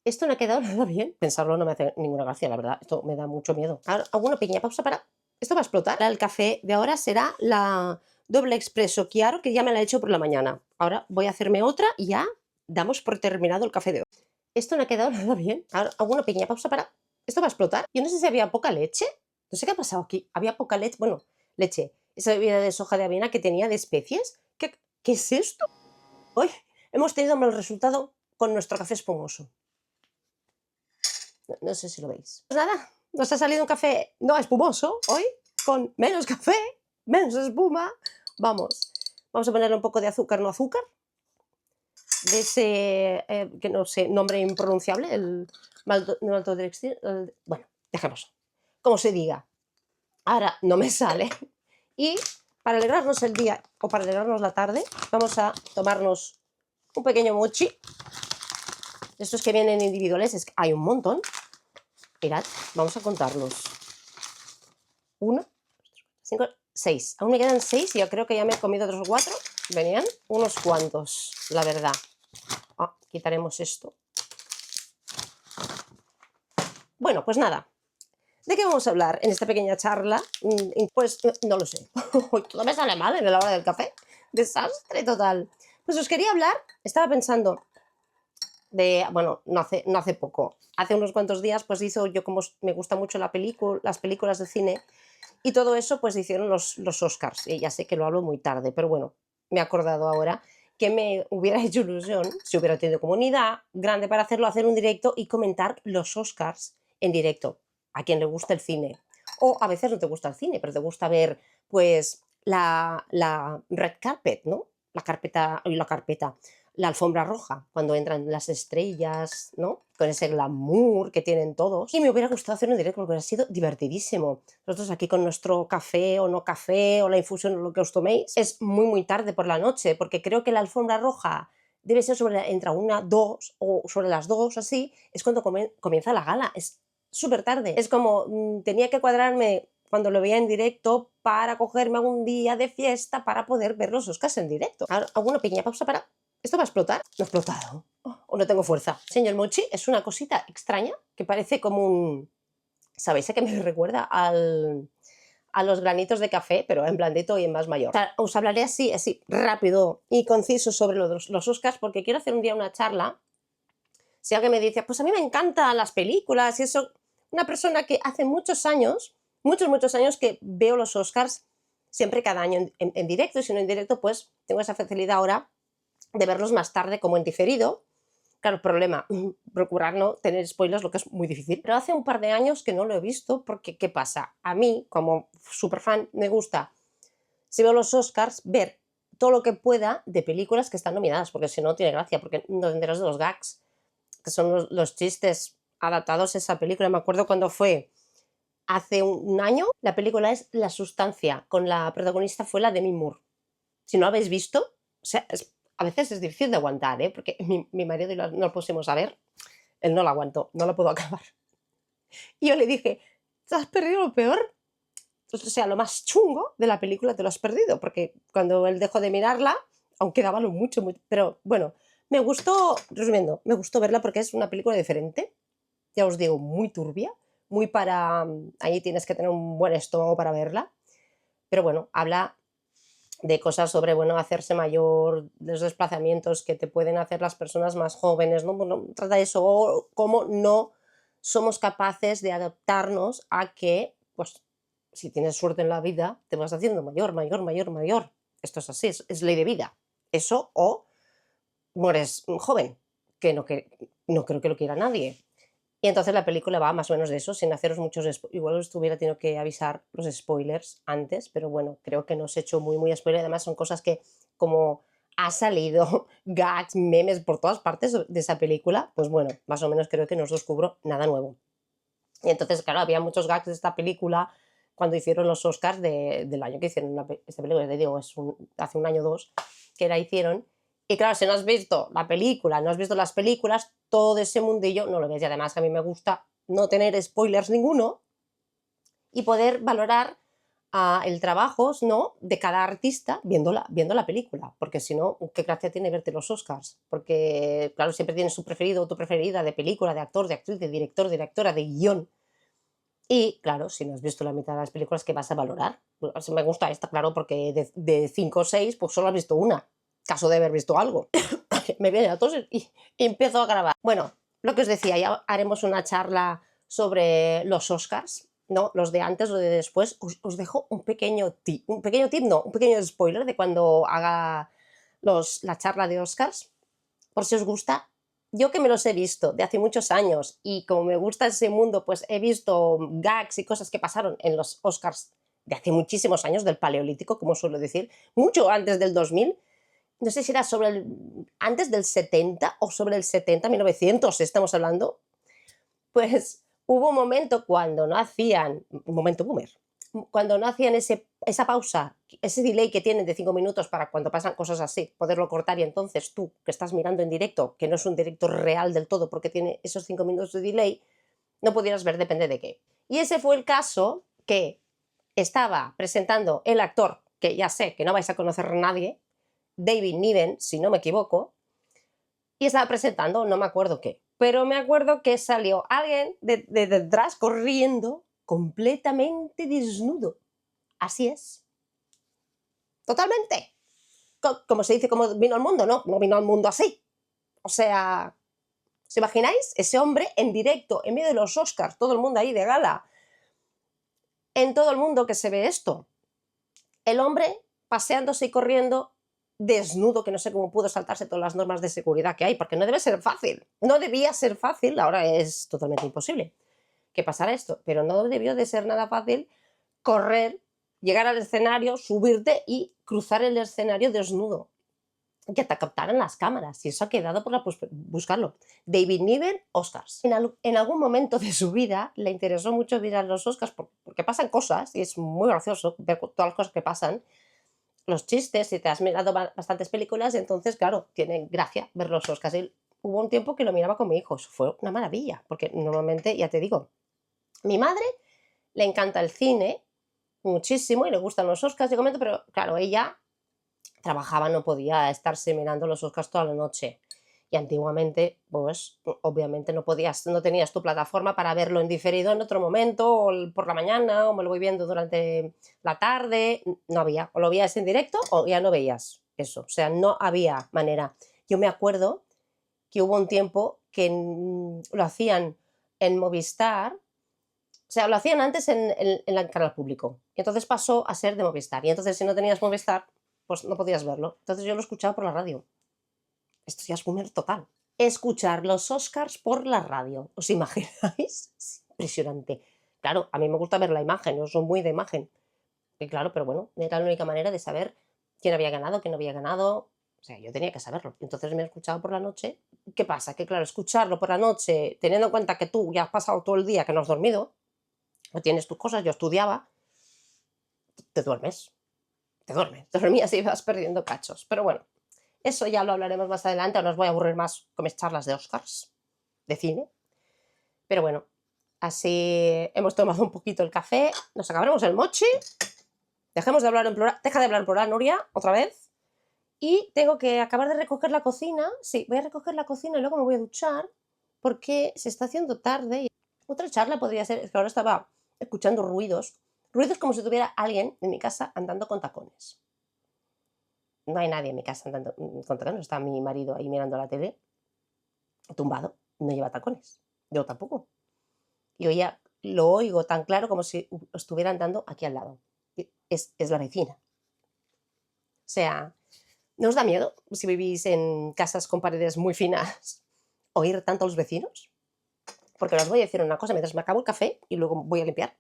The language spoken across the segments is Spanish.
Esto no ha quedado nada bien. Pensarlo no me hace ninguna gracia, la verdad. Esto me da mucho miedo. Ahora hago una pequeña pausa para... Esto va a explotar. El café de ahora será la doble expreso Chiaro, que ya me la he hecho por la mañana. Ahora voy a hacerme otra y ya damos por terminado el café de hoy. Esto no ha quedado nada bien. Ahora hago una pequeña pausa para... Esto va a explotar. Yo no sé si había poca leche. No sé qué ha pasado aquí. Había poca leche. Bueno, leche. Esa bebida de soja de avena que tenía de especies. ¿Qué es esto? Hoy hemos tenido mal resultado con nuestro café espumoso. No sé si lo veis. Pues nada, nos ha salido un café no espumoso hoy, con menos café, menos espuma. Vamos a ponerle un poco de azúcar, no azúcar, de ese, que no sé, nombre impronunciable, el maltodextrin. Bueno, dejémoslo, como se diga. Ahora no me sale. Y para alegrarnos el día o para alegrarnos la tarde, vamos a tomarnos un pequeño mochi. Estos que vienen individuales, es que hay un montón. Mirad, vamos a contarlos. 1, 5, 6. Aún me quedan 6 y yo creo que ya me he comido otros 4. Venían unos cuantos, la verdad. Quitaremos esto. Bueno, pues nada. ¿De qué vamos a hablar en esta pequeña charla? Pues no lo sé. Todo me sale mal en la hora del café. Desastre total. Pues os quería hablar, estaba pensando de, bueno, no hace poco, hace unos cuantos días, pues hizo, yo como me gusta mucho las películas de cine, y todo eso pues hicieron los Oscars, y ya sé que lo hablo muy tarde, pero bueno, me he acordado ahora que me hubiera hecho ilusión, si hubiera tenido comunidad grande para hacerlo, hacer un directo y comentar los Oscars en directo, a quien le gusta el cine. O a veces no te gusta el cine, pero te gusta ver pues la red carpet, ¿no? La alfombra roja, cuando entran las estrellas, ¿no? Con ese glamour que tienen todos. Y me hubiera gustado hacer un directo porque hubiera sido divertidísimo. Nosotros aquí con nuestro café o no café o la infusión o lo que os toméis, es muy tarde por la noche, porque creo que la alfombra roja debe ser entre 1, 2 o sobre las 2, así, es cuando comienza la gala. Es súper tarde. Es como, tenía que cuadrarme cuando lo veía en directo para cogerme algún día de fiesta para poder ver los Oscars en directo. Ahora hago una pequeña pausa para... ¿Esto va a explotar? No ha explotado. O no tengo fuerza. Señor Mochi es una cosita extraña que parece como un... ¿Sabéis a qué me recuerda? A los granitos de café, pero en blandito y en más mayor. O sea, os hablaré así rápido y conciso sobre los Oscars, porque quiero hacer un día una charla. Si alguien me dice, pues a mí me encantan las películas y eso, una persona que hace muchos años que veo los Oscars siempre cada año en directo, y si no en directo, pues tengo esa facilidad ahora de verlos más tarde como en diferido. Claro, problema, procurar no tener spoilers, lo que es muy difícil. Pero hace un par de años que no lo he visto porque, ¿qué pasa? A mí, como superfan, me gusta, si veo los Oscars, ver todo lo que pueda de películas que están nominadas, porque si no tiene gracia, porque no te enteras de los gags, que son los chistes adaptados a esa película. Me acuerdo cuando fue hace un año, la película es La Sustancia, con la protagonista fue la Demi Moore. Si no lo habéis visto, o sea, a veces es difícil de aguantar, ¿eh? Porque mi marido y no lo pusimos a ver, él no lo aguantó, no lo pudo acabar. Y yo le dije, ¿te has perdido lo peor? O sea, lo más chungo de la película te lo has perdido, porque cuando él dejó de mirarla, aún quedaba lo mucho, pero bueno, me gustó, resumiendo, me gustó verla porque es una película diferente, ya os digo, muy turbia, muy para... ahí tienes que tener un buen estómago para verla, pero bueno, habla de cosas sobre, bueno, hacerse mayor, de los desplazamientos que te pueden hacer las personas más jóvenes, ¿no? Bueno, trata de eso, o cómo no somos capaces de adaptarnos a que, pues, si tienes suerte en la vida, te vas haciendo mayor. Esto es así, es ley de vida. Eso o mueres joven, que no creo que lo quiera nadie. Y entonces la película va más o menos de eso, sin haceros muchos spoilers. Igual os hubiera tenido que avisar los spoilers antes, pero bueno, creo que no os he hecho muy spoiler. Además son cosas que, como ha salido gags, memes por todas partes de esa película, pues bueno, más o menos creo que no os descubro nada nuevo. Y entonces, claro, había muchos gags de esta película cuando hicieron los Oscars del año que hicieron esta película, te digo, hace un año o dos que la hicieron. Y claro, si no has visto la película, no has visto las películas, todo ese mundillo no lo ves. Y además a mí me gusta no tener spoilers ninguno y poder valorar el trabajo, ¿no?, de cada artista viendo la película, porque si no, ¿qué gracia tiene verte los Oscars? Porque, claro, siempre tienes su preferido o tu preferida de película, de actor, de actriz, de director, directora, de guión. Y, claro, si no has visto la mitad de las películas, ¿qué vas a valorar? Pues, me gusta esta, claro, porque de 5 o 6, pues solo has visto una, caso de haber visto algo. Me viene la tos y empiezo a grabar. Bueno, lo que os decía, ya haremos una charla sobre los Oscars, ¿no? Los de antes, los de después. Os dejo un pequeño tip, no, un pequeño spoiler de cuando haga la charla de Oscars, por si os gusta. Yo que me los he visto de hace muchos años y como me gusta ese mundo, pues he visto gags y cosas que pasaron en los Oscars de hace muchísimos años, del Paleolítico, como suelo decir, mucho antes del 2000. No sé si era antes del 70 o sobre el 70, 1900 estamos hablando. Pues hubo un momento cuando no hacían, un momento boomer, cuando no hacían esa pausa, ese delay que tienen de 5 minutos para cuando pasan cosas así, poderlo cortar, y entonces tú, que estás mirando en directo, que no es un directo real del todo porque tiene esos 5 minutos de delay, no pudieras ver depende de qué. Y ese fue el caso que estaba presentando el actor, que ya sé que no vais a conocer a nadie, David Niven, si no me equivoco, y estaba presentando, no me acuerdo qué, pero me acuerdo que salió alguien de detrás corriendo completamente desnudo. Así es. Totalmente. Como se dice, como vino al mundo, no, no vino al mundo así. O sea, ¿os imagináis? Ese hombre en directo, en medio de los Oscars, todo el mundo ahí de gala, en todo el mundo que se ve esto. El hombre paseándose y corriendo desnudo, que no sé cómo pudo saltarse todas las normas de seguridad que hay, porque no debe ser fácil. No debía ser fácil, ahora es totalmente imposible que pasara esto, pero no debió de ser nada fácil correr, llegar al escenario, subirte y cruzar el escenario desnudo. Que te captaran las cámaras, y eso ha quedado por buscarlo. David Niven, Oscars. En algún momento de su vida le interesó mucho mirar los Oscars porque pasan cosas y es muy gracioso ver todas las cosas que pasan, los chistes, si te has mirado bastantes películas, entonces, claro, tiene gracia ver los Oscars. Y hubo un tiempo que lo miraba con mi hijo, eso fue una maravilla, porque normalmente, ya te digo, mi madre le encanta el cine muchísimo y le gustan los Oscars, de momento, pero claro, ella trabajaba, no podía estarse mirando los Oscars toda la noche. Y antiguamente, pues obviamente no podías, no tenías tu plataforma para verlo en diferido en otro momento, o por la mañana, o me lo voy viendo durante la tarde. No había, o lo veías en directo o ya no veías eso. O sea, no había manera. Yo me acuerdo que hubo un tiempo que lo hacían en Movistar, o sea, lo hacían antes en el canal público. Y entonces pasó a ser de Movistar. Y entonces, si no tenías Movistar, pues no podías verlo. Entonces yo lo escuchaba por la radio. Esto ya es boomer total. Escuchar los Oscars por la radio. ¿Os imagináis? Es impresionante. Claro, a mí me gusta ver la imagen, yo soy muy de imagen. Y claro, pero bueno, era la única manera de saber quién había ganado, quién no había ganado. O sea, yo tenía que saberlo. Entonces me he escuchado por la noche. ¿Qué pasa? Que claro, escucharlo por la noche, teniendo en cuenta que tú ya has pasado todo el día que no has dormido, no tienes tus cosas, yo estudiaba, te duermes. Te dormías y ibas perdiendo cachos. Pero bueno, eso ya lo hablaremos más adelante, no os voy a aburrir más con mis charlas de Oscars, de cine. Pero bueno, así hemos tomado un poquito el café, nos acabaremos el mochi, dejemos de hablar en plural, deja de hablar en plural, Nuria, otra vez. Y tengo que acabar de recoger la cocina, sí, voy a recoger la cocina y luego me voy a duchar porque se está haciendo tarde. Otra charla podría ser, es que ahora estaba escuchando ruidos, ruidos como si tuviera alguien en mi casa andando con tacones. No hay nadie en mi casa andando con tacones, está mi marido ahí mirando la tele, tumbado, no lleva tacones, yo tampoco. Y ya lo oigo tan claro como si estuviera andando aquí al lado. Es la vecina. O sea, ¿no os da miedo si vivís en casas con paredes muy finas oír tanto a los vecinos? Porque os voy a decir una cosa, mientras me acabo el café y luego voy a limpiar.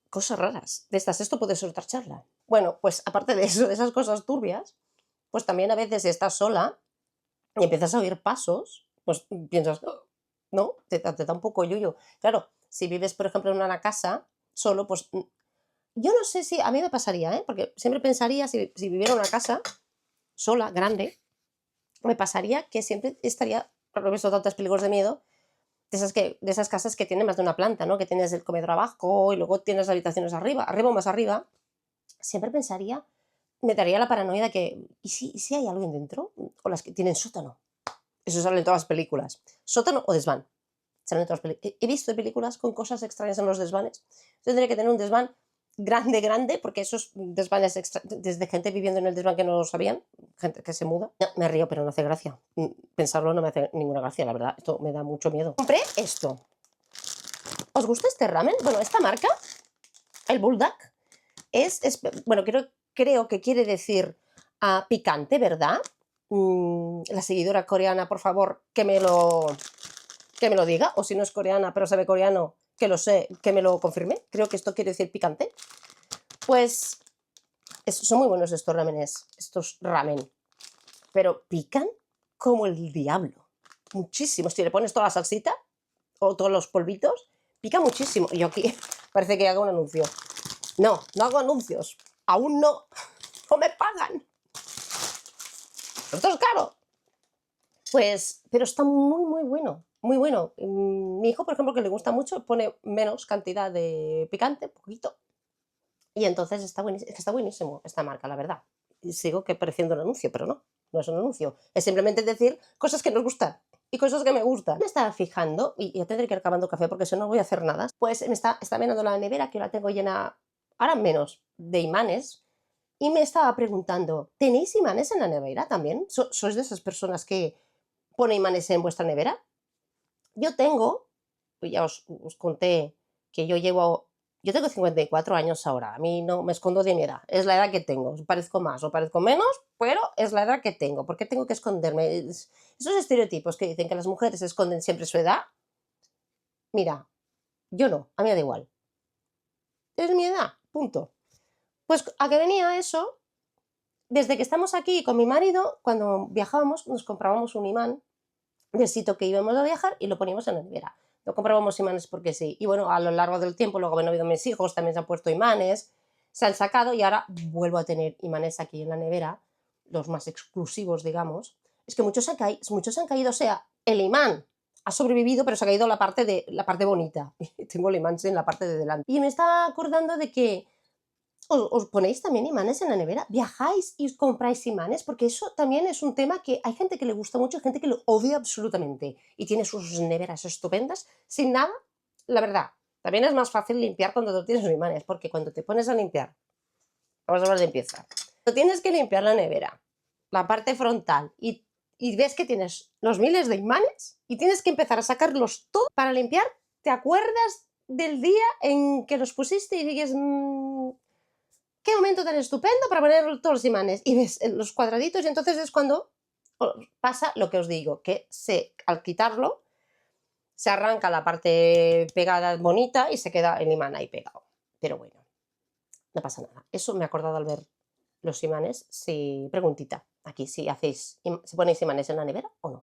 Cosas raras. De estas, esto puede ser otra charla. Bueno, pues aparte de eso, de esas cosas turbias, pues también a veces estás sola y empiezas a oír pasos, pues piensas, "Oh", ¿no? Te da un poco yuyu. Claro, si vives, por ejemplo, en una casa solo, pues yo no sé si a mí me pasaría, ¿eh? Porque siempre pensaría, si viviera en una casa sola, grande, me pasaría que siempre estaría, claro, he visto tantas películas de miedo, de esas casas que tienen más de una planta, ¿no? Que tienes el comedor abajo y luego tienes habitaciones arriba o más arriba, siempre pensaría, me daría la paranoia de que, ¿y si hay alguien dentro? O las que tienen sótano. Eso sale en todas las películas. Sótano o desván. Salen en todas las he visto películas con cosas extrañas en los desvanes. Tendría que tener un desván grande, grande, porque esos desvanes desde gente viviendo en el desván que no lo sabían, gente que se muda. No, me río, pero no hace gracia. Pensarlo no me hace ninguna gracia, la verdad. Esto me da mucho miedo. Compré esto. ¿Os gusta este ramen? Bueno, esta marca, el Bulldog, bueno, creo que quiere decir picante, ¿verdad? La seguidora coreana, por favor, que me lo diga, o si no es coreana pero sabe coreano, que lo sé, que me lo confirme. Creo que esto quiere decir picante. Pues son muy buenos estos ramen, pero pican como el diablo. Muchísimo. Si le pones toda la salsita o todos los polvitos, pica muchísimo. Y yo aquí parece que hago un anuncio. No, no hago anuncios. Aún no. No me pagan. Esto es caro. Pues, pero está muy, muy bueno. Muy bueno. Mi hijo, por ejemplo, que le gusta mucho, pone menos cantidad de picante, poquito. Y entonces está buenísimo esta marca, la verdad. Y sigo que pareciendo un anuncio, pero no, no es un anuncio. Es simplemente decir cosas que nos gustan y cosas que me gustan. Me estaba fijando, y ya tendré que ir acabando café porque si no voy a hacer nada. Pues está mirando la nevera, que la tengo llena, ahora menos, de imanes. Y me estaba preguntando, ¿tenéis imanes en la nevera también? ¿Sois de esas personas que pone imanes en vuestra nevera? Yo tengo, pues ya os conté que yo tengo 54 años ahora, a mí no me escondo de mi edad, es la edad que tengo, parezco más o parezco menos, pero es la edad que tengo. ¿Por qué tengo que esconderme? Esos estereotipos que dicen que las mujeres esconden siempre su edad, mira, yo no, a mí me da igual, es mi edad, punto. Pues a que venía eso, desde que estamos aquí con mi marido, cuando viajábamos nos comprábamos un imán del sitio que íbamos a viajar y lo poníamos en la nevera. No comprábamos imanes porque sí. Y bueno, a lo largo del tiempo, luego han habido mis hijos, también se han puesto imanes, se han sacado y ahora vuelvo a tener imanes aquí en la nevera, los más exclusivos, digamos. Es que muchos han caído, o sea, el imán ha sobrevivido, pero se ha caído la parte bonita. Tengo el imán en la parte de delante. Y me estaba acordando de que ¿os ponéis también imanes en la nevera? ¿Viajáis y os compráis imanes? Porque eso también es un tema que hay gente que le gusta mucho y gente que lo odia absolutamente y tiene sus neveras estupendas sin nada. La verdad, también es más fácil limpiar cuando tú tienes imanes, porque cuando te pones a limpiar, vamos a hablar de limpieza, tú tienes que limpiar la nevera, la parte frontal y ves que tienes los miles de imanes y tienes que empezar a sacarlos todos para limpiar. ¿Te acuerdas del día en que los pusiste y dices, qué momento tan estupendo para poner todos los imanes? Y ves los cuadraditos y entonces es cuando pasa lo que os digo, que al quitarlo se arranca la parte pegada bonita y se queda el imán ahí pegado. Pero bueno, no pasa nada. Eso me he acordado al ver los imanes. Si preguntita, aquí si ponéis imanes en la nevera o no.